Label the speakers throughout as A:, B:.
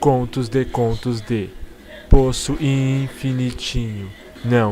A: Contos de Poço Infinitinho.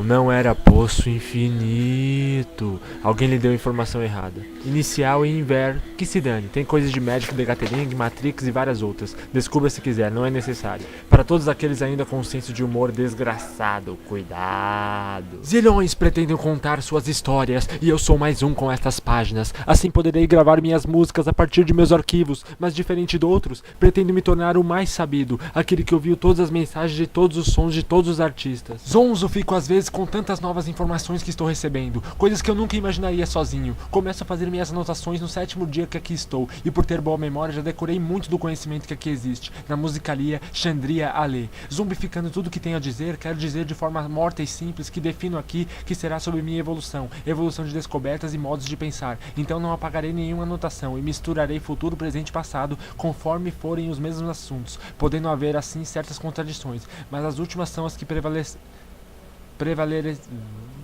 A: Não era Poço Infinito. Alguém lhe deu informação errada. Inicial e inver, que se dane. Tem coisas de Magic the Gathering, Matrix e várias outras. Descubra se quiser, não é necessário. Para todos aqueles ainda com um senso de humor desgraçado, cuidado. Zilhões pretendem contar suas histórias e eu sou mais um com estas páginas. Assim poderei gravar minhas músicas a partir de meus arquivos, mas diferente de outros, pretendo me tornar o mais sabido, aquele que ouviu todas as mensagens de todos os sons de todos os artistas. Zonzo fico às vezes com tantas novas informações que estou recebendo, coisas que eu nunca imaginaria sozinho. Começo a fazer minhas anotações no 7º dia que aqui estou, e por ter boa memória já decorei muito do conhecimento que aqui existe, na musicalia, Xandria, Alê. Zumbificando tudo que tenho a dizer, quero dizer de forma morta e simples que defino aqui que será sobre minha evolução de descobertas e modos de pensar. Então não apagarei nenhuma anotação e misturarei futuro, presente e passado conforme forem os mesmos assuntos, podendo haver assim certas contradições, mas as últimas são as que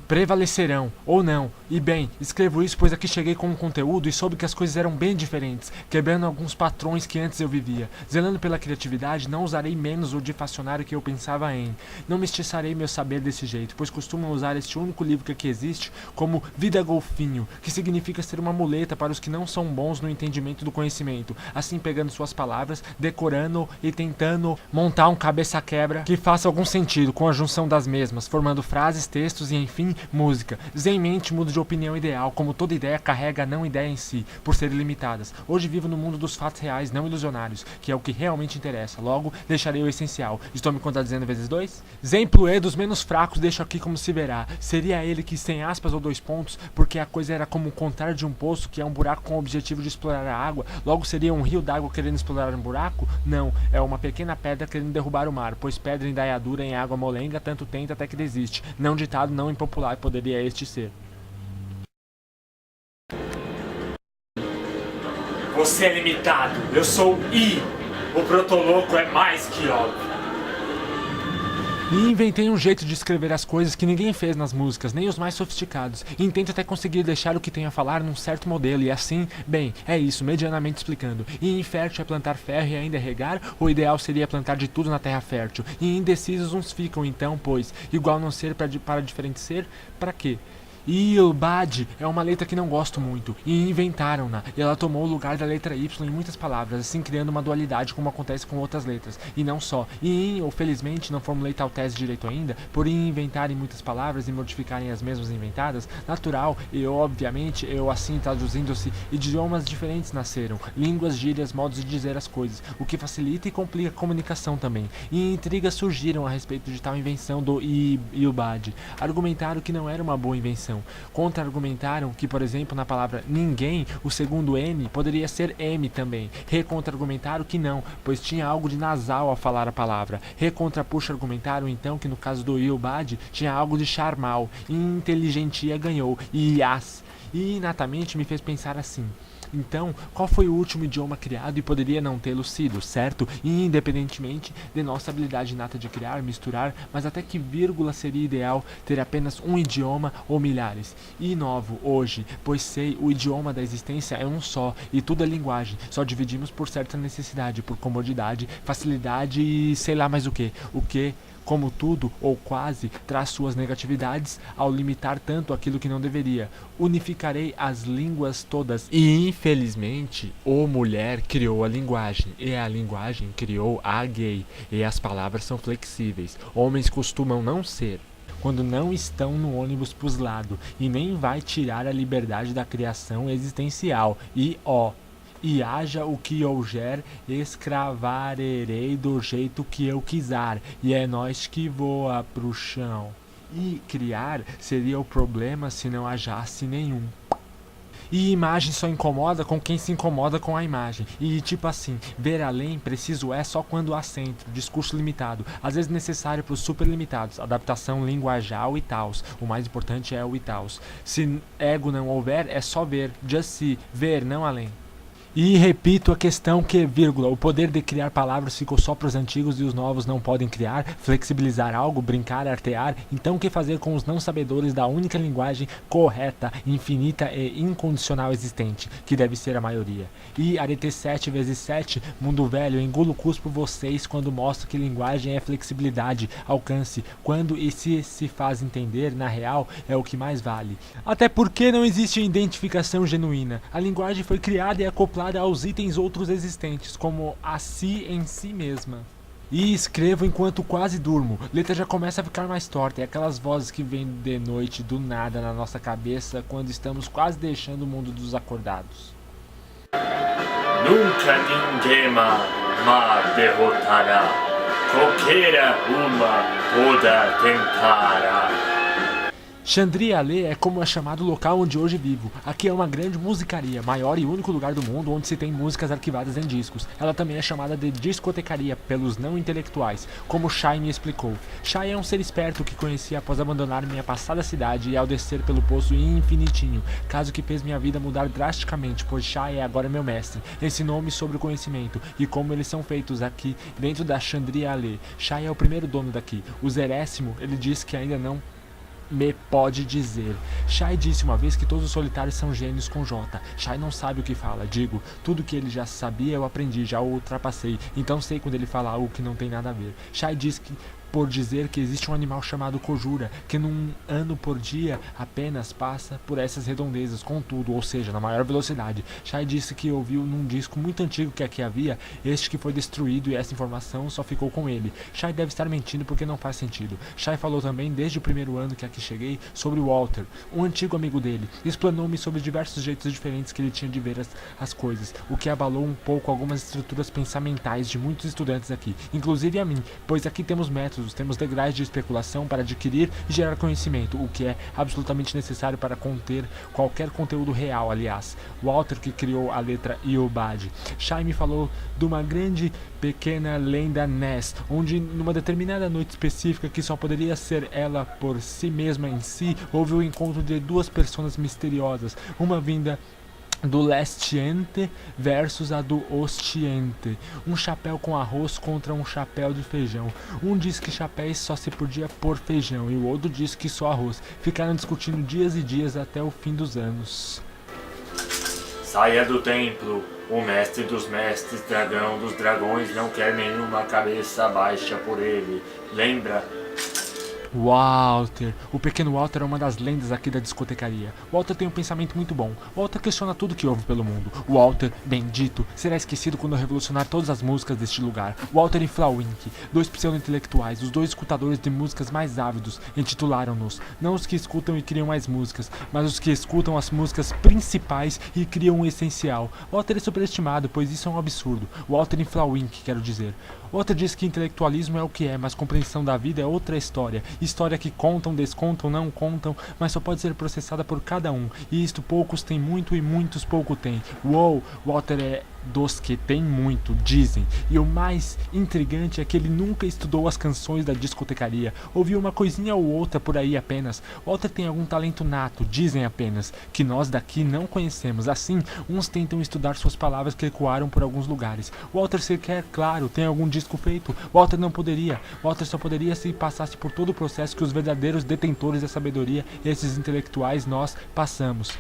A: prevalecerão, ou não. E bem, escrevo isso pois aqui cheguei com um conteúdo e soube que as coisas eram bem diferentes, quebrando alguns patrões que antes eu vivia. Zelando pela criatividade, não usarei menos o difacionário que eu pensava em. Não mestiçarei meu saber desse jeito, pois costumam usar este único livro que aqui existe como Vida Golfinho, que significa ser uma muleta para os que não são bons no entendimento do conhecimento, assim pegando suas palavras, decorando e tentando montar um cabeça-quebra que faça algum sentido com a junção das mesmas, formando frases, textos e enfim, música. Zenmente mudo de opinião ideal, como toda ideia carrega a não ideia em si, por serem limitadas. Hoje vivo no mundo dos fatos reais, não ilusionários, que é o que realmente interessa. Logo, deixarei o essencial. Estou me contradizendo vezes 2? Exemplo E dos menos fracos deixo aqui como se verá. Seria ele que sem aspas ou 2 pontos, porque a coisa era como contar de um poço que é um buraco com o objetivo de explorar a água. Logo seria um rio d'água querendo explorar um buraco? Não, é uma pequena pedra querendo derrubar o mar, pois pedra indaiadura em água molenga tanto tenta até que desiste. Não ditado, não impopular poderia este ser. Você é limitado, eu sou I. O protoloco é mais que óbvio. E inventei um jeito de escrever as coisas que ninguém fez nas músicas, nem os mais sofisticados. E intento até conseguir deixar o que tenho a falar num certo modelo. E assim, bem, é isso, medianamente explicando. E infértil é plantar ferro e ainda regar? O ideal seria plantar de tudo na terra fértil. E indecisos uns ficam então, pois, igual não ser para diferente ser, pra quê? Ilbad é uma letra que não gosto muito, e inventaram-na, e ela tomou o lugar da letra Y em muitas palavras, assim criando uma dualidade como acontece com outras letras, e não só. E ou felizmente não formulei tal tese direito ainda, por inventarem muitas palavras e modificarem as mesmas inventadas, natural, e obviamente, eu assim traduzindo-se, idiomas diferentes nasceram, línguas, gírias, modos de dizer as coisas, o que facilita e complica a comunicação também, e intrigas surgiram a respeito de tal invenção do Ilbad. Argumentaram que não era uma boa invenção. Contra-argumentaram que, por exemplo, na palavra ninguém, o segundo N poderia ser M também. Recontra-argumentaram que não, pois tinha algo de nasal ao falar a palavra. Recontra-puxa-argumentaram então que no caso do Ilbad tinha algo de charmal. E inteligentia ganhou. E Yas. E inatamente me fez pensar assim. Então, qual foi o último idioma criado e poderia não tê-lo sido, certo? E independentemente de nossa habilidade inata de criar, misturar, mas até que vírgula seria ideal ter apenas um idioma ou milhares? E inovo hoje, pois sei, o idioma da existência é um só, e tudo é linguagem, só dividimos por certa necessidade, por comodidade, facilidade e sei lá mais o que, como tudo, ou quase, traz suas negatividades ao limitar tanto aquilo que não deveria. Unificarei as línguas todas. E, infelizmente, o mulher criou a linguagem, e a linguagem criou a gay, e as palavras são flexíveis. Homens costumam não ser, quando não estão no ônibus puslado, e nem vai tirar a liberdade da criação existencial. E haja o que houver, escravarei do jeito que eu quiser, e é nós que voa pro chão. E criar seria o problema se não hajasse nenhum. E imagem só incomoda com quem se incomoda com a imagem. E tipo assim, ver além preciso é só quando há centro, discurso limitado, às vezes necessário para os super limitados, adaptação linguajal e tals. O mais importante é o e tals. Se ego não houver, é só ver, just see, ver, não além. E repito a questão que, vírgula, o poder de criar palavras ficou só para os antigos e os novos não podem criar, flexibilizar algo, brincar, artear. Então o que fazer com os não sabedores da única linguagem correta, infinita e incondicional existente, que deve ser a maioria? E arete 7 vezes 7, mundo velho, engulo cuspo vocês quando mostro que linguagem é flexibilidade, alcance, quando e se faz entender, na real, é o que mais vale. Até porque não existe identificação genuína. A linguagem foi criada e acoplada aos itens outros existentes, como a si em si mesma. E escrevo enquanto quase durmo. Letra já começa a ficar mais torta. É aquelas vozes que vêm de noite do nada na nossa cabeça quando estamos quase deixando o mundo dos acordados.
B: Nunca ninguém me derrotará. Qualquer uma toda tentará.
A: Chandri-Alê é como é chamado o local onde hoje vivo. Aqui é uma grande musicaria, maior e único lugar do mundo onde se tem músicas arquivadas em discos. Ela também é chamada de discotecaria pelos não intelectuais, como Shai me explicou. Shai é um ser esperto que conheci após abandonar minha passada cidade e ao descer pelo poço infinitinho, caso que fez minha vida mudar drasticamente, pois Shai é agora meu mestre. Ensinou-me sobre o conhecimento e como eles são feitos aqui dentro da Chandri-Alê. Shai é o primeiro dono daqui. O Zerésimo, ele disse que ainda não me pode dizer. Shai disse uma vez que todos os solitários são gênios com J. Shai não sabe o que fala, digo, tudo que ele já sabia eu aprendi, já o ultrapassei, então sei quando ele fala algo que não tem nada a ver. Shai diz que por dizer que existe um animal chamado Kojura, que num ano por dia apenas passa por essas redondezas, contudo, ou seja, na maior velocidade. Shai disse que ouviu num disco muito antigo que aqui havia, este que foi destruído e essa informação só ficou com ele. Shai deve estar mentindo porque não faz sentido. Shai falou também, desde o primeiro ano que aqui cheguei, sobre Walter, um antigo amigo dele. Explanou-me sobre diversos jeitos diferentes que ele tinha de ver as coisas, o que abalou um pouco algumas estruturas pensamentais de muitos estudantes aqui, inclusive a mim, pois aqui temos métodos, temos degraus de especulação para adquirir e gerar conhecimento, o que é absolutamente necessário para conter qualquer conteúdo real, aliás. Walter que criou a letra Iobad. Shai me falou de uma grande pequena lenda Ness, onde numa determinada noite específica que só poderia ser ela por si mesma em si, houve o encontro de duas pessoas misteriosas, uma vinda do Lestiente versus a do Ostiente. Um chapéu com arroz contra um chapéu de feijão. Um diz que chapéus só se podia pôr feijão e o outro diz que só arroz. Ficaram discutindo dias e dias até o fim dos anos.
B: Saia do templo, o mestre dos mestres, dragão dos dragões, não quer nenhuma cabeça baixa por ele. Lembra?
A: Walter. O pequeno Walter é uma das lendas aqui da discotecaria. Walter tem um pensamento muito bom. Walter questiona tudo que houve pelo mundo. Walter, bendito, será esquecido quando eu revolucionar todas as músicas deste lugar. Walter e Flawink, dois pseudo-intelectuais, os dois escutadores de músicas mais ávidos, intitularam-nos. Não os que escutam e criam mais músicas, mas os que escutam as músicas principais e criam o essencial. Walter é superestimado, pois isso é um absurdo. Walter e Flawink, quero dizer. Walter diz que intelectualismo é o que é, mas compreensão da vida é outra história. História que contam, descontam, não contam, mas só pode ser processada por cada um. E isto poucos têm muito e muitos pouco têm. Uou, Walter é dos que tem muito, dizem. E o mais intrigante é que ele nunca estudou as canções da discotecaria. Ouviu uma coisinha ou outra por aí apenas. Walter tem algum talento nato, dizem apenas, que nós daqui não conhecemos. Assim, uns tentam estudar suas palavras que ecoaram por alguns lugares. Walter sequer, claro, tem algum disco feito. Walter não poderia. Walter só poderia se passasse por todo o processo que os verdadeiros detentores da sabedoria, esses intelectuais, nós passamos.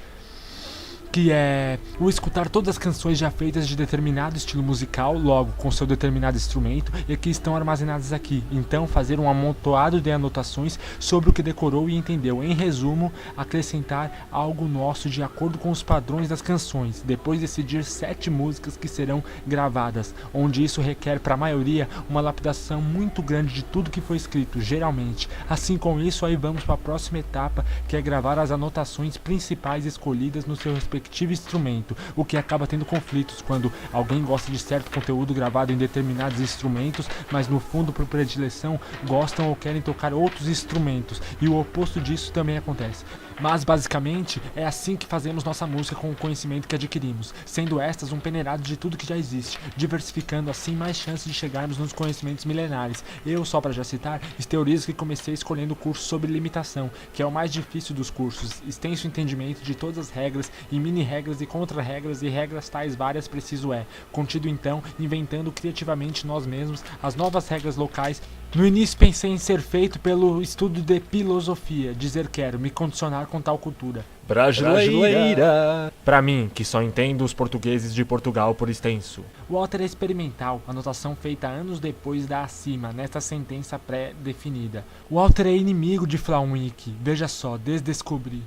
A: Que é o escutar todas as canções já feitas de determinado estilo musical, logo com seu determinado instrumento, e que estão armazenadas aqui. Então fazer um amontoado de anotações sobre o que decorou e entendeu. Em resumo, acrescentar algo nosso de acordo com os padrões das canções. Depois decidir 7 músicas que serão gravadas, onde isso requer para a maioria uma lapidação muito grande de tudo que foi escrito, geralmente. Assim, com isso, aí vamos para a próxima etapa, que é gravar as anotações principais escolhidas no seu respectivo instrumento, o que acaba tendo conflitos quando alguém gosta de certo conteúdo gravado em determinados instrumentos, mas no fundo por predileção gostam ou querem tocar outros instrumentos, e o oposto disso também acontece. Mas basicamente é assim que fazemos nossa música com o conhecimento que adquirimos, sendo estas um peneirado de tudo que já existe, diversificando assim mais chances de chegarmos nos conhecimentos milenares. Eu, só para já citar, teorizo que comecei escolhendo o curso sobre limitação, que é o mais difícil dos cursos, extenso entendimento de todas as regras e mini-regras e contra-regras e regras tais várias preciso é, contido então, inventando criativamente nós mesmos as novas regras locais. No início pensei em ser feito pelo estudo de filosofia, dizer quero, me condicionar com tal cultura brasileira. Pra mim, que só entendo os portugueses de Portugal por extenso. Walter é experimental, anotação feita anos depois da acima, nesta sentença pré-definida. Walter é inimigo de Flauwijk, veja só, desdescobri.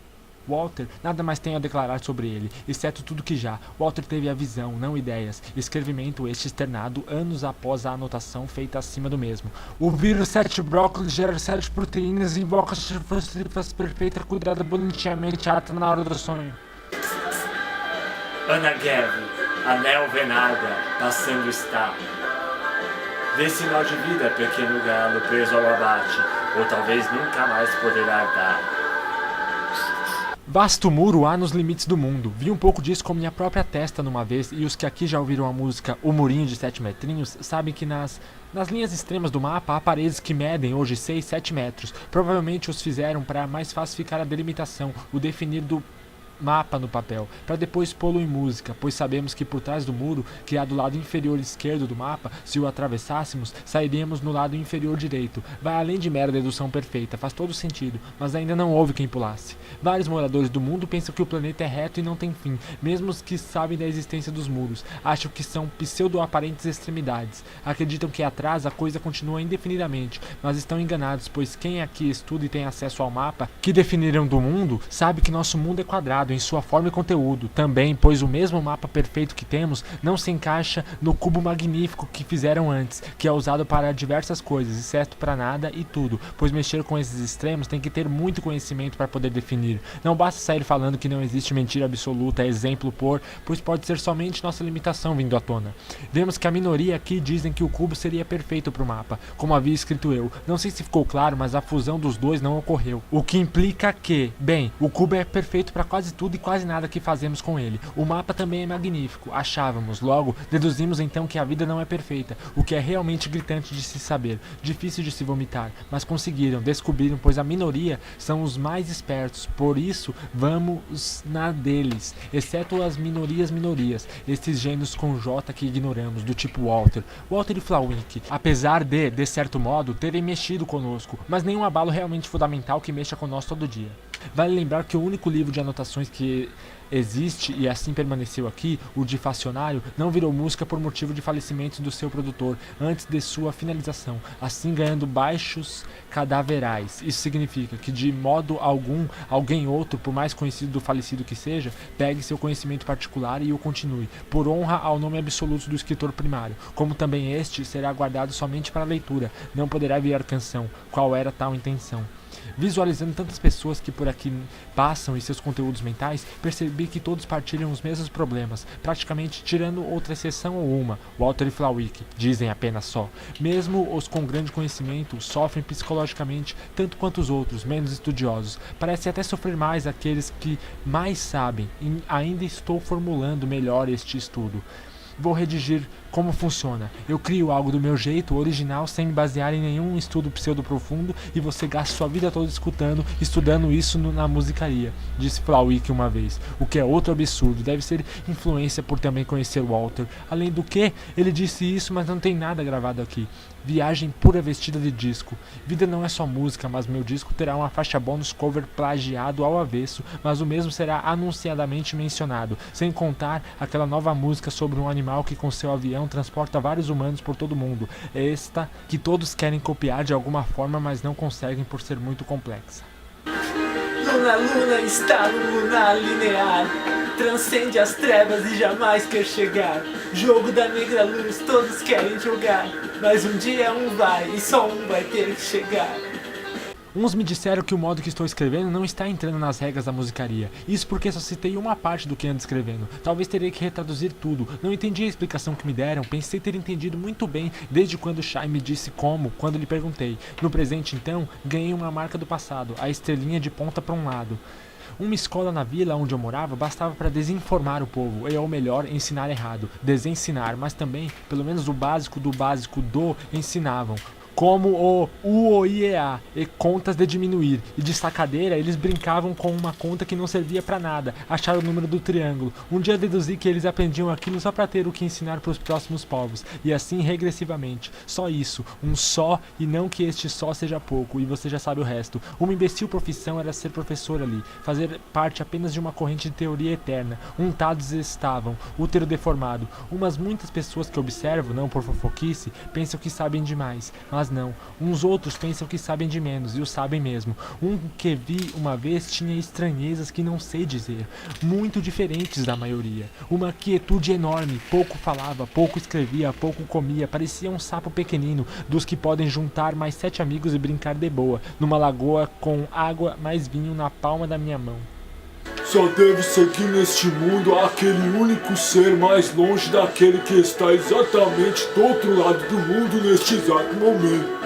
A: Walter, nada mais tenho a declarar sobre ele, exceto tudo que já. Walter teve a visão, não ideias. Escrevimento este externado anos após a anotação feita acima do mesmo. O vírus 7 brócolis gera 7 proteínas e invoca trifas perfeita, cuidada bonitinhamente, ata na hora do sonho.
B: Ana Geve, anel venada, passando está. Vê sinal de vida, pequeno galo preso ao abate, ou talvez nunca mais poderá dar.
A: Vasto muro há nos limites do mundo. Vi um pouco disso com minha própria testa numa vez, e os que aqui já ouviram a música O Murinho de 7 metrinhos sabem que nas linhas extremas do mapa há paredes que medem hoje 6, 7 metros. Provavelmente os fizeram para mais fácil ficar a delimitação, o definir do mapa no papel, para depois pô-lo em música, pois sabemos que por trás do muro, que há do lado inferior esquerdo do mapa, se o atravessássemos, sairíamos no lado inferior direito. Vai além de mera dedução perfeita, faz todo sentido, mas ainda não houve quem pulasse. Vários moradores do mundo pensam que o planeta é reto e não tem fim, mesmo os que sabem da existência dos muros, acham que são pseudo-aparentes extremidades, acreditam que atrás a coisa continua indefinidamente, mas estão enganados, pois quem aqui estuda e tem acesso ao mapa que definiram do mundo, sabe que nosso mundo é quadrado em sua forma e conteúdo, também, pois o mesmo mapa perfeito que temos não se encaixa no cubo magnífico que fizeram antes, que é usado para diversas coisas, exceto para nada e tudo, pois mexer com esses extremos tem que ter muito conhecimento para poder definir. Não basta sair falando que não existe mentira absoluta, exemplo pois pode ser somente nossa limitação vindo à tona. Vemos que a minoria aqui dizem que o cubo seria perfeito para o mapa, como havia escrito eu. Não sei se ficou claro, mas a fusão dos dois não ocorreu, o que implica que, bem, o cubo é perfeito para quase tudo e quase nada que fazemos com ele. O mapa também é magnífico, achávamos, logo deduzimos então que a vida não é perfeita, o que é realmente gritante de se saber, difícil de se vomitar, mas conseguiram, descobriram, pois a minoria são os mais espertos, por isso vamos na deles, exceto as minorias, estes gênios com J que ignoramos, do tipo Walter e Flauwijk, apesar de certo modo, terem mexido conosco, mas nenhum abalo realmente fundamental que mexa conosco todo dia. Vale lembrar que o único livro de anotações que existe e assim permaneceu aqui, o Difacionário, não virou música por motivo de falecimento do seu produtor antes de sua finalização, assim ganhando baixos cadaverais. Isso significa que de modo algum, alguém outro, por mais conhecido do falecido que seja, pegue seu conhecimento particular e o continue, por honra ao nome absoluto do escritor primário, como também este será guardado somente para leitura, não poderá virar canção, qual era tal intenção. Visualizando tantas pessoas que por aqui passam e seus conteúdos mentais, percebi que todos partilham os mesmos problemas, praticamente tirando outra exceção ou uma, Walter e Flauwijk, dizem apenas só. Mesmo os com grande conhecimento sofrem psicologicamente tanto quanto os outros, menos estudiosos. Parece até sofrer mais aqueles que mais sabem, e ainda estou formulando melhor este estudo. Vou redigir como funciona. Eu crio algo do meu jeito, original, sem me basear em nenhum estudo pseudo-profundo, e você gasta sua vida toda estudando isso na musicaria, disse Flauwijk uma vez, o que é outro absurdo, deve ser influência por também conhecer Walter. Além do que, ele disse isso, mas não tem nada gravado aqui. Viagem pura vestida de disco. Vida não é só música, mas meu disco terá uma faixa bônus cover plagiado ao avesso, mas o mesmo será anunciadamente mencionado, sem contar aquela nova música sobre um animal que com seu avião transporta vários humanos por todo o mundo. Esta que todos querem copiar de alguma forma, mas não conseguem por ser muito complexa.
C: Luna está no lunar linear, transcende as trevas e jamais quer chegar. Jogo da negra luz, todos querem jogar, mas um dia um vai e só um vai ter que chegar.
A: Uns me disseram que o modo que estou escrevendo não está entrando nas regras da musicaria. Isso porque só citei uma parte do que ando escrevendo. Talvez terei que retraduzir tudo. Não entendi a explicação que me deram. Pensei ter entendido muito bem desde quando Shai me disse como, quando lhe perguntei. No presente, então, ganhei uma marca do passado, a estrelinha de ponta para um lado. Uma escola na vila onde eu morava bastava para desinformar o povo, ou melhor, ensinar errado, desensinar, mas também, pelo menos o básico do ensinavam. Como o UOIEA e contas de diminuir, e de sacadeira eles brincavam com uma conta que não servia pra nada, achar o número do triângulo. Um dia deduzi que eles aprendiam aquilo só pra ter o que ensinar pros próximos povos, e assim regressivamente. Só isso, um só, e não que este só seja pouco, e você já sabe o resto. Uma imbecil profissão era ser professor ali, fazer parte apenas de uma corrente de teoria eterna. Untados estavam, útero deformado. Muitas pessoas que observo, não por fofoquice, pensam que sabem demais, mas não. Uns outros pensam que sabem de menos, e o sabem mesmo. Um que vi uma vez tinha estranhezas que não sei dizer, muito diferentes da maioria. Uma quietude enorme, pouco falava, pouco escrevia, pouco comia, parecia um sapo pequenino, dos que podem juntar mais 7 amigos e brincar de boa, numa lagoa com água mais vinho na palma da minha mão.
D: Só deve seguir neste mundo aquele único ser mais longe daquele que está exatamente do outro lado do mundo neste exato momento.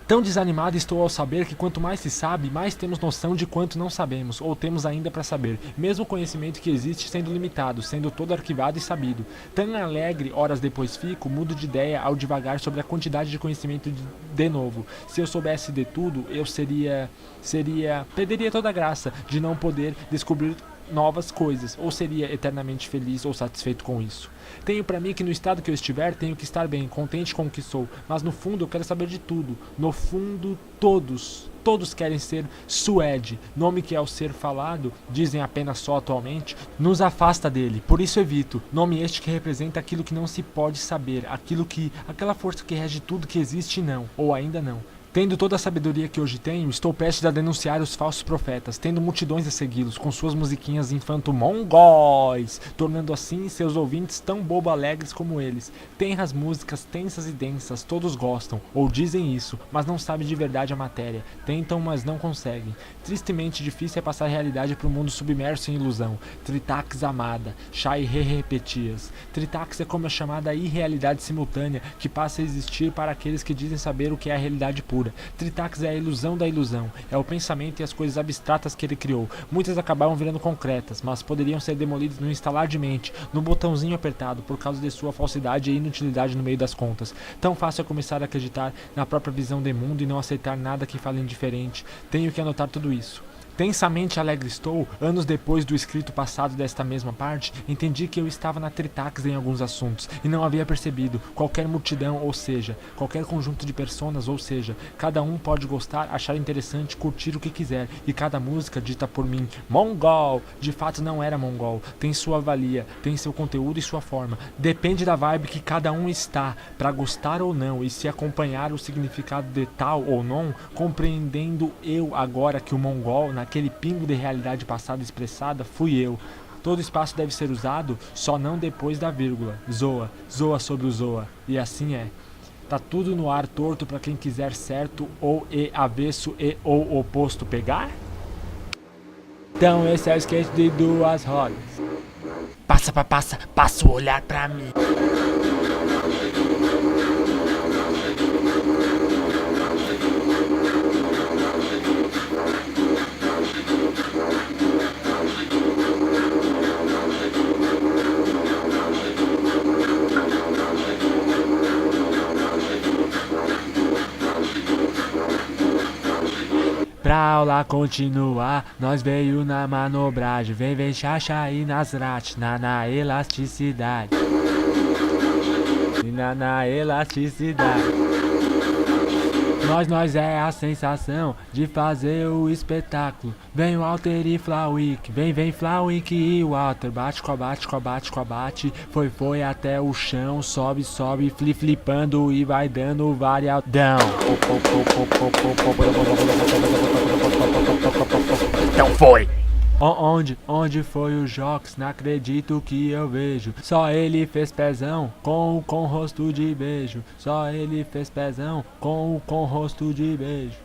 A: Tão desanimado estou ao saber que quanto mais se sabe, mais temos noção de quanto não sabemos, ou temos ainda para saber, mesmo o conhecimento que existe sendo limitado, sendo todo arquivado e sabido. Tão alegre, horas depois fico, mudo de ideia ao divagar sobre a quantidade de conhecimento de novo. Se eu soubesse de tudo, eu perderia toda a graça de não poder descobrir novas coisas, ou seria eternamente feliz ou satisfeito com isso. Tenho pra mim que no estado que eu estiver, tenho que estar bem, contente com o que sou, mas no fundo eu quero saber de tudo. No fundo, todos querem ser Suede, nome que ao ser falado, dizem apenas só atualmente, nos afasta dele, por isso evito, nome este que representa aquilo que não se pode saber, aquela força que rege tudo que existe e não, ou ainda não. Tendo toda a sabedoria que hoje tenho, estou prestes a denunciar os falsos profetas, tendo multidões a segui-los, com suas musiquinhas infanto-mongóis, tornando assim seus ouvintes tão bobo-alegres como eles. Tenras músicas tensas e densas, todos gostam, ou dizem isso, mas não sabem de verdade a matéria. Tentam, mas não conseguem. Tristemente difícil é passar a realidade para um mundo submerso em ilusão. Tritax amada, Shai repetias. Tritax é como a chamada irrealidade simultânea, que passa a existir para aqueles que dizem saber o que é a realidade pura. Tritax é a ilusão da ilusão, é o pensamento e as coisas abstratas que ele criou. Muitas acabaram virando concretas, mas poderiam ser demolidas no instalar de mente, no botãozinho apertado, por causa de sua falsidade e inutilidade no meio das contas. Tão fácil é começar a acreditar na própria visão de mundo e não aceitar nada que fale diferente. Tenho que anotar tudo isso. Tensamente alegre estou, anos depois do escrito passado desta mesma parte, entendi que eu estava na Tritax em alguns assuntos, e não havia percebido, qualquer multidão, ou seja, qualquer conjunto de personas, ou seja, cada um pode gostar, achar interessante, curtir o que quiser, e cada música dita por mim, mongol, de fato não era mongol, tem sua valia, tem seu conteúdo e sua forma, depende da vibe que cada um está, para gostar ou não, e se acompanhar o significado de tal ou não, compreendendo eu agora que o mongol, aquele pingo de realidade passada expressada, fui eu. Todo espaço deve ser usado, só não depois da vírgula. Zoa sobre o zoa. E assim é. Tá tudo no ar torto pra quem quiser certo, ou e avesso e ou oposto pegar? Então esse é o skate de 2 rodas. Passa o olhar pra mim. Pra aula continuar, nós veio na manobragem, vem chacha aí nas rat, na elasticidade. E na elasticidade. Nós é a sensação de fazer o espetáculo. Vem o Walter e Flawick, vem Flawick e o Walter. Bate com a bate, foi até o chão, sobe, flipando e vai dando variadão. Então foi! Onde foi o Jox? Não acredito que eu vejo. Só ele fez pezão com rosto de beijo. Só ele fez pezão com rosto de beijo.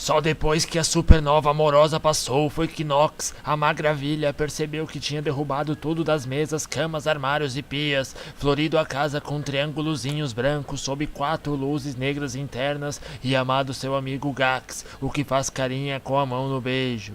E: Só depois que a supernova amorosa passou foi que Nox, a magravilha, percebeu que tinha derrubado tudo das mesas, camas, armários e pias, florido a casa com triângulozinhos brancos sob 4 luzes negras internas e amado seu amigo Gax, o que faz carinha com a mão no beijo.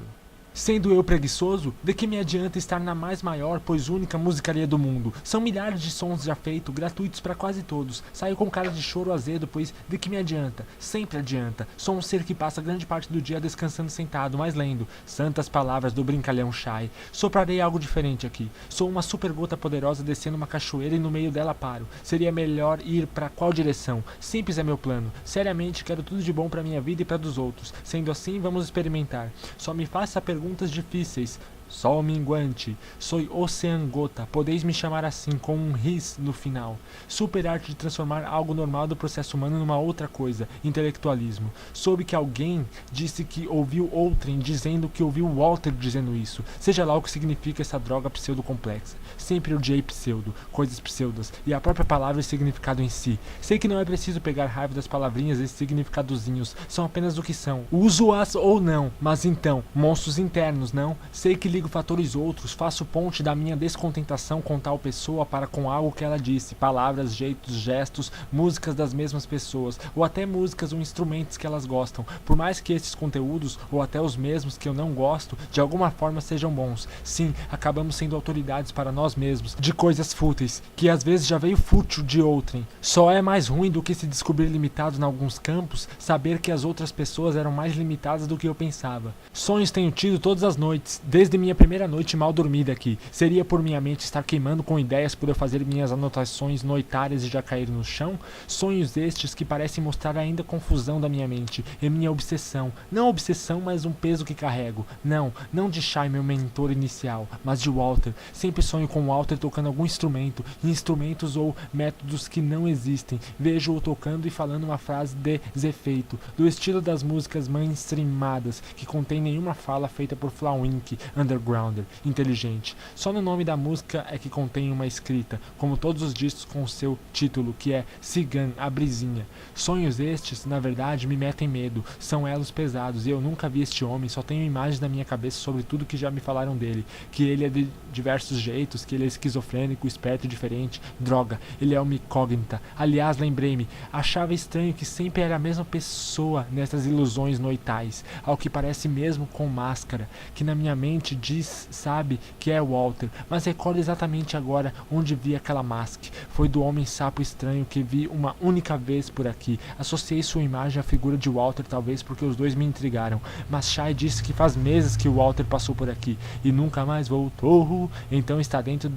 A: Sendo eu preguiçoso, de que me adianta estar na mais maior, pois única musicaria do mundo? São milhares de sons já feitos, gratuitos para quase todos. Saio com cara de choro azedo, pois de que me adianta? Sempre adianta. Sou um ser que passa grande parte do dia descansando sentado, mas lendo santas palavras do brincalhão Shai. Soprarei algo diferente aqui. Sou uma super gota poderosa descendo uma cachoeira e no meio dela paro. Seria melhor ir para qual direção? Simples é meu plano. Seriamente, quero tudo de bom para minha vida e para dos outros. Sendo assim, vamos experimentar. Só me faça perguntas difíceis. Sol minguante, sou Oceangota, podeis me chamar assim, com um ris no final. Super arte de transformar algo normal do processo humano numa outra coisa, intelectualismo. Soube que alguém disse que ouviu outrem dizendo que ouviu Walter dizendo isso. Seja lá o que significa essa droga pseudo-complexa. Sempre odiei pseudo, coisas pseudas, e a própria palavra e significado em si. Sei que não é preciso pegar raiva das palavrinhas e significadozinhos, são apenas o que são. Uso-as ou não, mas então, monstros internos, não? Sei que ligo fatores outros, faço ponte da minha descontentação com tal pessoa para com algo que ela disse, palavras, jeitos, gestos, músicas das mesmas pessoas, ou até músicas ou instrumentos que elas gostam, por mais que esses conteúdos, ou até os mesmos que eu não gosto, de alguma forma sejam bons. Sim, acabamos sendo autoridades para nós mesmos, de coisas fúteis, que às vezes já veio fútil de outrem. Só é mais ruim do que se descobrir limitado em alguns campos, saber que as outras pessoas eram mais limitadas do que eu pensava. Sonhos tenho tido todas as noites, desde minha primeira noite mal dormida aqui. Seria por minha mente estar queimando com ideias por eu fazer minhas anotações noitárias e já cair no chão? Sonhos estes que parecem mostrar ainda a confusão da minha mente e minha obsessão. Não obsessão, mas um peso que carrego. Não de Shai, meu mentor inicial, mas de Walter. Sempre sonho com Walter tocando algum instrumento, instrumentos ou métodos que não existem. Vejo-o tocando e falando uma frase de efeito, do estilo das músicas mainstreamadas, que contém nenhuma fala feita por Flawink, undergrounder, inteligente. Só no nome da música é que contém uma escrita, como todos os discos com seu título, que é Cigan, a Brisinha. Sonhos estes, na verdade, me metem medo, são elos pesados, e eu nunca vi este homem, só tenho imagens na minha cabeça sobre tudo que já me falaram dele, que ele é de diversos jeitos, que ele é esquizofrênico, esperto e diferente. Droga, ele é uma incógnita. Aliás, lembrei-me, achava estranho que sempre era a mesma pessoa nessas ilusões noitais, ao que parece mesmo com máscara, que na minha mente diz, sabe, que é Walter, mas recordo exatamente agora onde vi aquela máscara. Foi do homem sapo estranho que vi uma única vez por aqui. Associei sua imagem à figura de Walter, talvez porque os dois me intrigaram, mas Shai disse que faz meses que o Walter passou por aqui e nunca mais voltou, então está dentro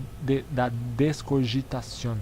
A: da descogitação.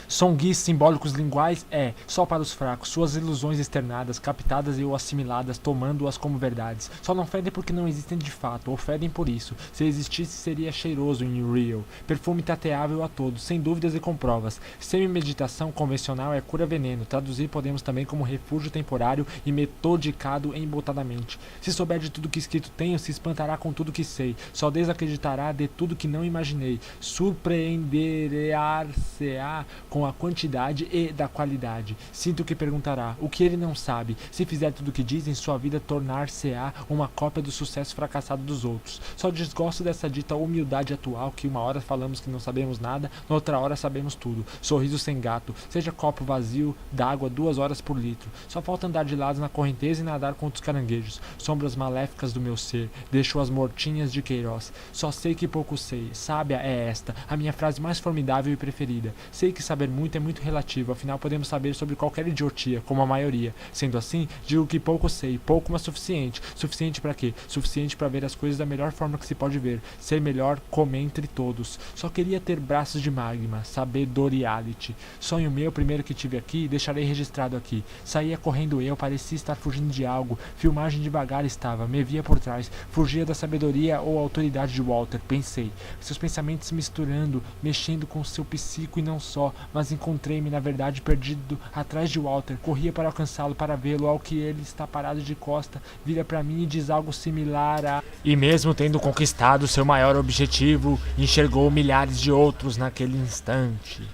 A: São guis simbólicos linguais só para os fracos, suas ilusões externadas, captadas e ou assimiladas, tomando-as como verdades. Só não fedem porque não existem de fato, ou fedem por isso. Se existisse, seria cheiroso em Real. Perfume tateável a todos, sem dúvidas e com provas. Semi-meditação convencional é cura-veneno. Traduzir podemos também como refúgio temporário e metodicado embotadamente. Se souber de tudo que escrito tenho, se espantará com tudo que sei. Só desacreditará de tudo que não imaginei. Surpreender-se-á com a quantidade e da qualidade. Sinto que perguntará, o que ele não sabe? Se fizer tudo o que dizem, sua vida tornar-se-á uma cópia do sucesso fracassado dos outros. Só desgosto dessa dita humildade atual, que uma hora falamos que não sabemos nada, na outra hora sabemos tudo. Sorriso sem gato, seja copo vazio d'água 2 horas por litro. Só falta andar de lado na correnteza e nadar contra os caranguejos. Sombras maléficas do meu ser, deixo as mortinhas de Queiroz. Só sei que pouco sei, sábia é esta, a minha frase mais formidável e preferida. Sei que saber muito é muito relativo, afinal podemos saber sobre qualquer idiotia, como a maioria. Sendo assim, digo que pouco sei, pouco mas suficiente. Suficiente para quê? Suficiente para ver as coisas da melhor forma que se pode ver, ser melhor como entre todos. Só queria ter braços de magma, sabedoriality. Sonho meu, primeiro que tive aqui, deixarei registrado aqui. Saía correndo eu, parecia estar fugindo de algo, filmagem devagar estava, me via por trás, fugia da sabedoria ou autoridade de Walter, pensei. Seus pensamentos misturando, mexendo com seu psico e não só, mas encontrei-me, na verdade, perdido atrás de Walter. Corria para alcançá-lo, para vê-lo, ao que ele está parado de costa, vira para mim e diz algo similar a...
E: E mesmo tendo conquistado seu maior objetivo, enxergou milhares de outros naquele instante.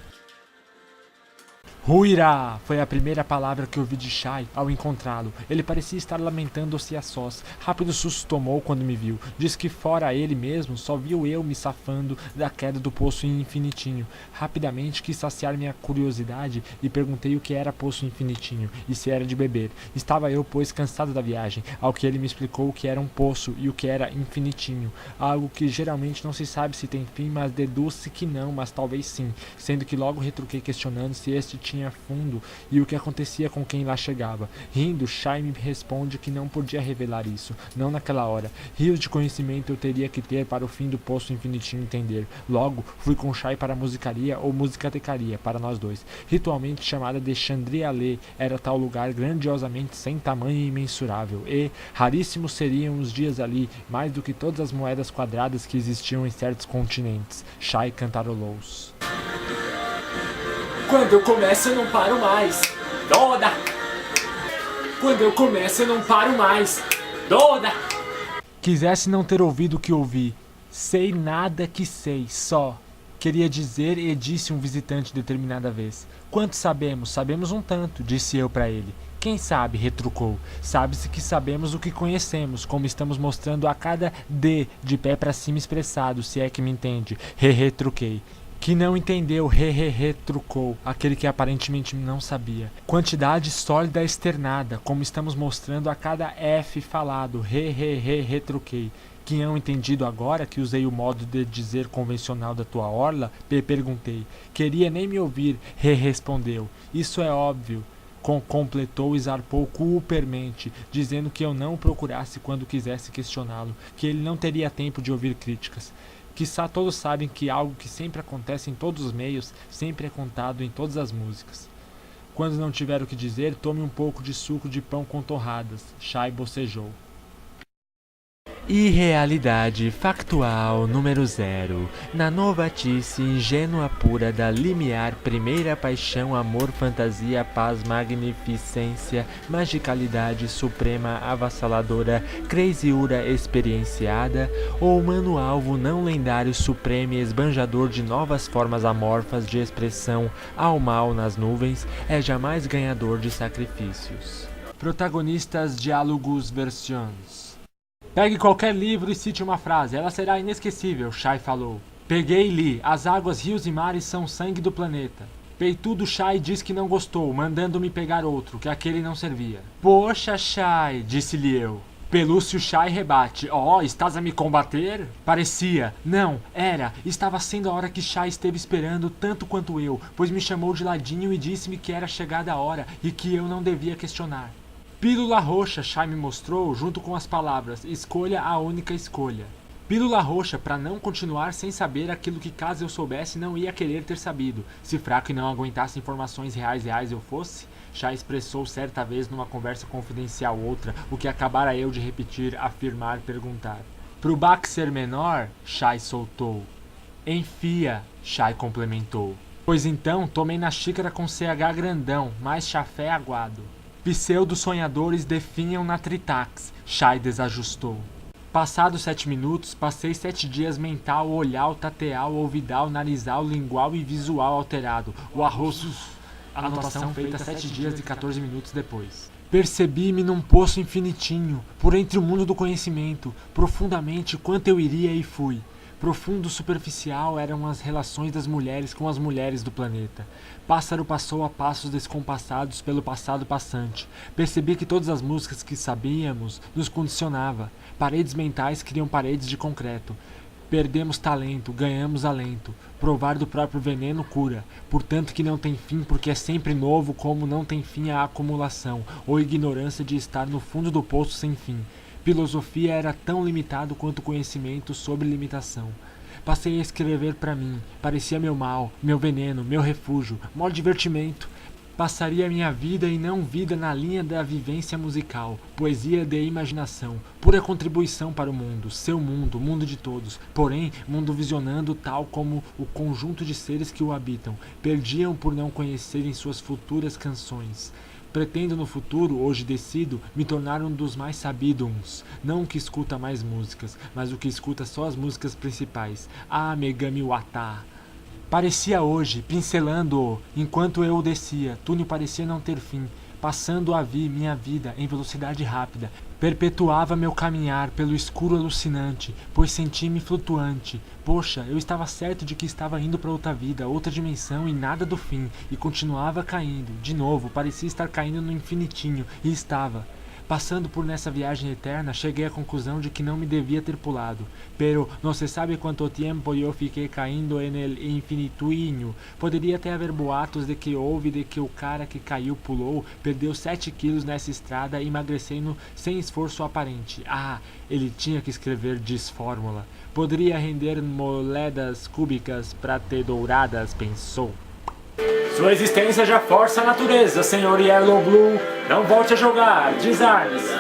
A: Huirá! Foi a primeira palavra que ouvi de Shai ao encontrá-lo. Ele parecia estar lamentando-se a sós. Rápido susto tomou quando me viu. Disse que fora ele mesmo, só viu eu me safando da queda do poço infinitinho. Rapidamente quis saciar minha curiosidade e perguntei o que era poço infinitinho e se era de beber. Estava eu, pois, cansado da viagem, ao que ele me explicou o que era um poço e o que era infinitinho. Algo que geralmente não se sabe se tem fim, mas deduz-se que não, mas talvez sim, sendo que logo retruquei questionando se este tinha fundo e o que acontecia com quem lá chegava. Rindo, Shai me responde que não podia revelar isso, não naquela hora. Rios de conhecimento eu teria que ter para o fim do poço infinitinho entender. Logo, fui com Shai para a musicaria ou musicatecaria, para nós dois. Ritualmente chamada de Chandrialê, era tal lugar grandiosamente sem tamanho imensurável, e raríssimos seriam os dias ali, mais do que todas as moedas quadradas que existiam em certos continentes. Shai cantarolou-os.
C: Quando eu começo eu não paro mais. Toda! Quando eu começo eu não paro mais. Toda!
A: Quisesse não ter ouvido o que ouvi. Sei nada que sei, só. Queria dizer e disse um visitante determinada vez. Quanto sabemos? Sabemos um tanto, disse eu para ele. Quem sabe, retrucou. Sabe-se que sabemos o que conhecemos, como estamos mostrando a cada D de pé para cima expressado, se é que me entende. Retruquei. Que não entendeu, retrucou, aquele que aparentemente não sabia. Quantidade sólida externada, como estamos mostrando a cada F falado, retruquei. Que não entendido agora que usei o modo de dizer convencional da tua orla, perguntei. Queria nem me ouvir, respondeu. Isso é óbvio. Completou e zarpou culpermente, dizendo que eu não o procurasse quando quisesse questioná-lo, que ele não teria tempo de ouvir críticas. Quiçá todos sabem que algo que sempre acontece em todos os meios, sempre é contado em todas as músicas. Quando não tiver o que dizer, tome um pouco de suco de pão com torradas. Shai bocejou. Irrealidade factual número 0. Na novatice ingênua pura da limiar primeira paixão, amor, fantasia, paz, magnificência, magicalidade suprema, avassaladora, craziura experienciada, ou humano alvo não lendário, supremo e esbanjador de novas formas amorfas de expressão ao mal nas nuvens, é jamais ganhador de sacrifícios. Protagonistas, diálogos, versões. Pegue qualquer livro e cite uma frase, ela será inesquecível, Shai falou. Peguei e li, as águas, rios e mares são sangue do planeta. Peitudo Shai diz que não gostou, mandando-me pegar outro, que aquele não servia. Poxa, Shai, disse-lhe eu. Pelúcio Shai rebate, estás a me combater? Parecia, não, era, estava sendo a hora que Shai esteve esperando tanto quanto eu, pois me chamou de ladinho e disse-me que era chegada a hora e que eu não devia questionar. Pílula roxa, Shai me mostrou, junto com as palavras, escolha a única escolha. Pílula roxa, para não continuar sem saber aquilo que caso eu soubesse não ia querer ter sabido. Se fraco e não aguentasse informações reais eu fosse, Shai expressou certa vez numa conversa confidencial outra, o que acabara eu de repetir, afirmar, perguntar. Pro baque ser menor, Shai soltou. Enfia, Shai complementou. Pois então, tomei na xícara com CH grandão, mais chafé aguado. Pseudo-sonhadores definham na Tritax, Shai desajustou. Passados 7 minutos, passei 7 dias mental, olhal, tateal, ouvidal, narizal, lingual e visual alterado. O arroz... Anotação feita 7 dias e 14 minutos depois. Percebi-me num poço infinitinho, por entre o mundo do conhecimento, profundamente quanto eu iria e fui. Profundo superficial eram as relações das mulheres com as mulheres do planeta. Pássaro passou a passos descompassados pelo passado passante. Percebi que todas as músicas que sabíamos nos condicionava. Paredes mentais criam paredes de concreto. Perdemos talento, ganhamos alento. Provar do próprio veneno cura. Portanto que não tem fim, porque é sempre novo, como não tem fim a acumulação, ou ignorância de estar no fundo do poço sem fim. Filosofia era tão limitado quanto conhecimento sobre limitação. Passei a escrever para mim, parecia meu mal, meu veneno, meu refúgio, mó divertimento. Passaria minha vida e não vida na linha da vivência musical, poesia de imaginação, pura contribuição para o mundo, seu mundo, o mundo de todos, porém, mundo visionando tal como o conjunto de seres que o habitam, perdiam por não conhecerem suas futuras canções. Pretendo no futuro, hoje decido, me tornar um dos mais sabidos, não o que escuta mais músicas, mas o que escuta só as músicas principais. Ah, Megami Wata! Parecia hoje, pincelando-o, enquanto eu o descia, túnel parecia não ter fim. Passando a vi minha vida em velocidade rápida, perpetuava meu caminhar pelo escuro alucinante, pois senti-me flutuante. Poxa, eu estava certo de que estava indo para outra vida, outra dimensão e nada do fim, e continuava caindo. De novo, parecia estar caindo no infinitinho, e estava. Passando por nessa viagem eterna, cheguei à conclusão de que não me devia ter pulado. Pero não se sabe quanto tempo eu fiquei caindo en el infinituinho. Poderia até haver boatos de que houve de que o cara que caiu pulou, perdeu 7 quilos nessa estrada, emagrecendo sem esforço aparente. Ah, ele tinha que escrever disfórmula. Poderia render moedas cúbicas prate-douradas, pensou.
B: Sua existência já força a natureza, Sr. Yellow Blue. Não volte a jogar, desarme-se.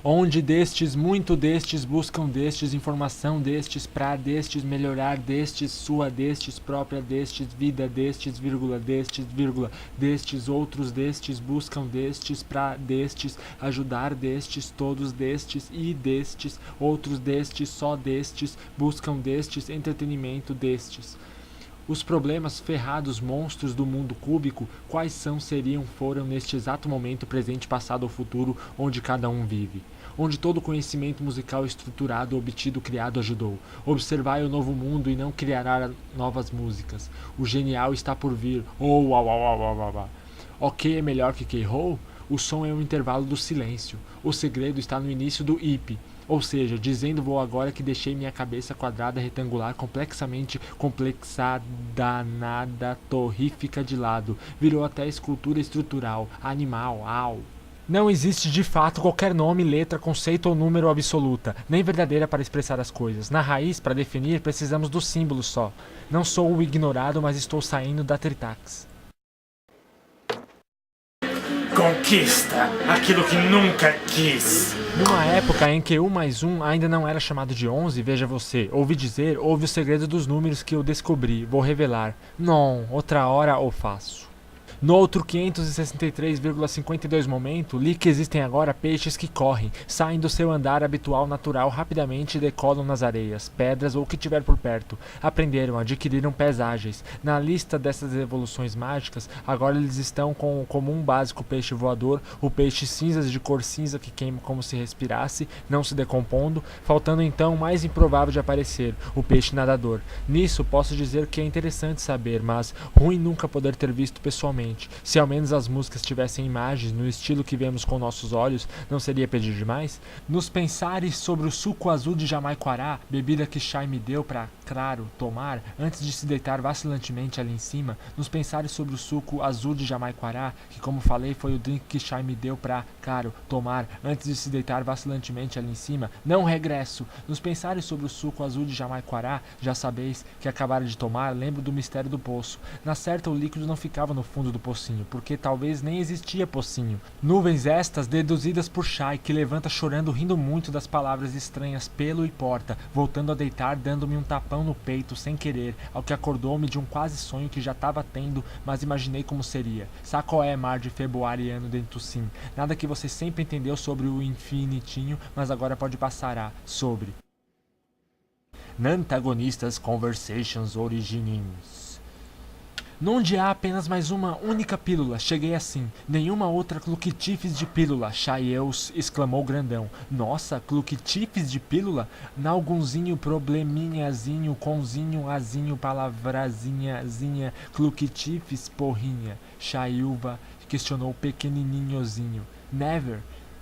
A: Onde destes, muito destes, buscam destes, informação destes, pra destes, melhorar destes, sua destes, própria destes, vida destes, destes, outros destes, buscam destes, pra destes, ajudar destes, todos destes, e destes, outros destes, só destes, buscam destes, entretenimento destes. Os problemas ferrados monstros do mundo cúbico, quais são, seriam, foram, neste exato momento, presente, passado ou futuro, onde cada um vive. Onde todo conhecimento musical estruturado, obtido, criado, ajudou. Observai o novo mundo e não criará novas músicas. O genial está por vir. Oh, Ok é melhor que K-Roll? O som é um intervalo do silêncio. O segredo está no início do IP. Ou seja, dizendo-vos agora que deixei minha cabeça quadrada, retangular, complexamente complexada, nada, torrífica de lado. Virou até escultura estrutural, animal, au. Não existe de fato qualquer nome, letra, conceito ou número absoluta, nem verdadeira para expressar as coisas. Na raiz, para definir, precisamos do símbolo só. Não sou o ignorado, mas estou saindo da Tritax.
B: Conquista aquilo que nunca quis.
A: Numa época em que 1 mais 1 ainda não era chamado de 11, veja você, ouvi dizer, houve o segredo dos números que eu descobri, vou revelar. Não, outra hora o faço. No outro 563,52 momento, li que existem agora peixes que correm, saem do seu andar habitual natural rapidamente e decolam nas areias, pedras ou o que tiver por perto. Aprenderam, adquiriram pés ágeis. Na lista dessas evoluções mágicas, agora eles estão com o comum básico peixe voador, o peixe cinzas de cor cinza que queima como se respirasse, não se decompondo, faltando então o mais improvável de aparecer, o peixe nadador. Nisso posso dizer que é interessante saber, mas ruim nunca poder ter visto pessoalmente. Se ao menos as músicas tivessem imagens no estilo que vemos com nossos olhos, não seria pedir demais? Nos pensares sobre o suco azul de Jamaiquará, bebida que Shai me deu pra, claro, tomar, antes de se deitar vacilantemente ali em cima, nos pensares sobre o suco azul de Jamaiquará, que como falei foi o drink que Shai me deu pra, claro, tomar, antes de se deitar vacilantemente ali em cima, não regresso. Nos pensares sobre o suco azul de Jamaiquará, já sabeis que acabara de tomar, lembro do mistério do poço. Na certa o líquido não ficava no fundo do pocinho, porque talvez nem existia pocinho. Nuvens estas deduzidas por Shai, que levanta chorando, rindo muito das palavras estranhas pelo e porta, voltando a deitar, dando-me um tapão no peito sem querer, ao que acordou-me de um quase sonho que já estava tendo, mas imaginei como seria. Sacoé mar de februariano dentro sim. Nada que você sempre entendeu sobre o infinitinho, mas agora pode passar a sobre. Nantagonistas Conversations Originins. Nonde há apenas mais uma única pílula, cheguei assim, nenhuma outra cluquitifes de pílula, Chaieus exclamou grandão. Nossa, cluquitifes de pílula? Nalgunzinho, probleminhazinho, conzinho, azinho, palavrazinhazinha, cluquitifes, porrinha, Chaiuva questionou pequenininhozinho. Never?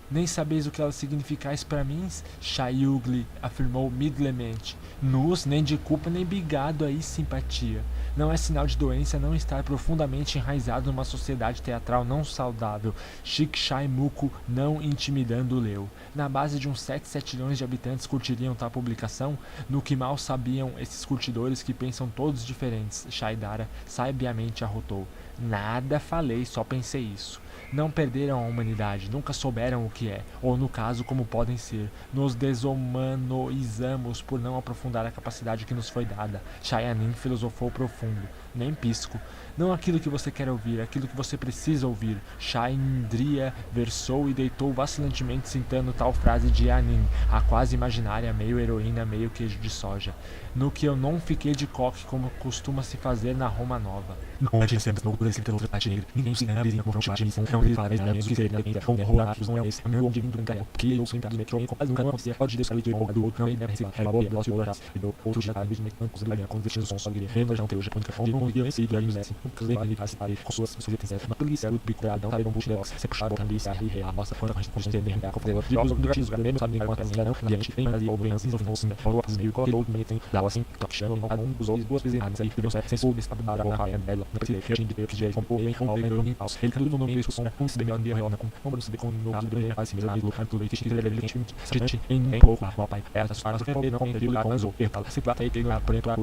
A: Nem sabeis o que ela significais para mim? Chaiugli afirmou midlemente. Nus, nem de culpa nem bigado aí, simpatia. Não é sinal de doença não estar profundamente enraizado numa sociedade teatral não saudável. Chic-Chai-Muco não intimidando leu. Na base de uns 7 milhões de habitantes curtiriam tal publicação? No que mal sabiam esses curtidores que pensam todos diferentes, Shaidara sabiamente arrotou. Nada falei, só pensei isso. Não perderam a humanidade, nunca souberam o que é, ou no caso como podem ser. Nos desumanoizamos por não aprofundar a capacidade que nos foi dada. Chaianin filosofou profundo. nem pisco. Não aquilo que você quer ouvir, aquilo que você precisa ouvir. Shaindriya versou e deitou vacilantemente citando tal frase de Anin, a quase imaginária, meio heroína, meio queijo de soja. No que eu não fiquei de coque como costuma se fazer na Roma Nova. Não é que sempre estou por esse outra parte negra. Ninguém se engana, vizinha com fronte baixa, missão. É um que fala, mas não é mesmo que seria, não é rolar, não é esse. É meu onde vim do Gael. Que eu sempre me que quase nunca não acontecia. Pode deixar de do outro, não é receber. É uma boa, nosso olhar, e do outro dia, cara, vídeo, com os ganhar, com vestidos som, só guia. Lembra já um teu, já quando onde não ia esse, ganhos nesse. Nunca leva ali, passe, pare, com suas sujeitas, uma polícia, o bico, não tá, não bucho, não, se puxar, botar ali, se arre, a nossa, quando a gente consegue entender, com o de uso do gatilho, o mesmo sabe, não, não, a gente tem ali, ou doenças, ou não, sim, ou outros meio, qualquer outro meio, tem, dá assim, capixando, não, um dos outros, duas vezes erradas, aí, devem ser, sem soube, estado da água, a dela, não precisa, eu tinha de ter, que já, como, eu, com alguém, eu, em paus, ele caiu no nome, isso, som, um se deu, dia real, com, como se vê com, no caso, do assim, mesmo, lugar, tudo, que ele é gente, em pouco, mal pai, é, essas caras, não, com ele, com anzo, se trata aí, tem lá, por exemplo,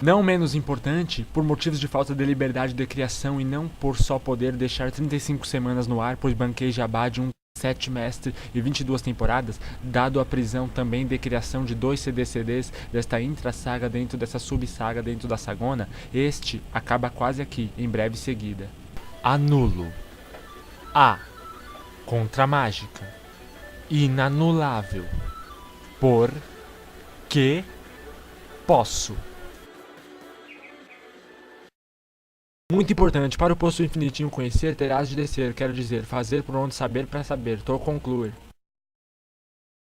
A: não menos importante, por motivos de falta de liberdade de criação e não por só poder deixar 35 semanas no ar, pois banquei jabá de um 7 mestre e 22 temporadas, dado a prisão também de criação de 2 CDs desta intra-saga dentro dessa sub-saga dentro da sagona, este acaba quase aqui, em breve seguida. Anulo. A. Contra mágica. Inanulável. Por. Que. Posso. Muito importante, para o posto infinitinho conhecer, terás de descer, quero dizer, fazer por onde saber para saber, tô concluir.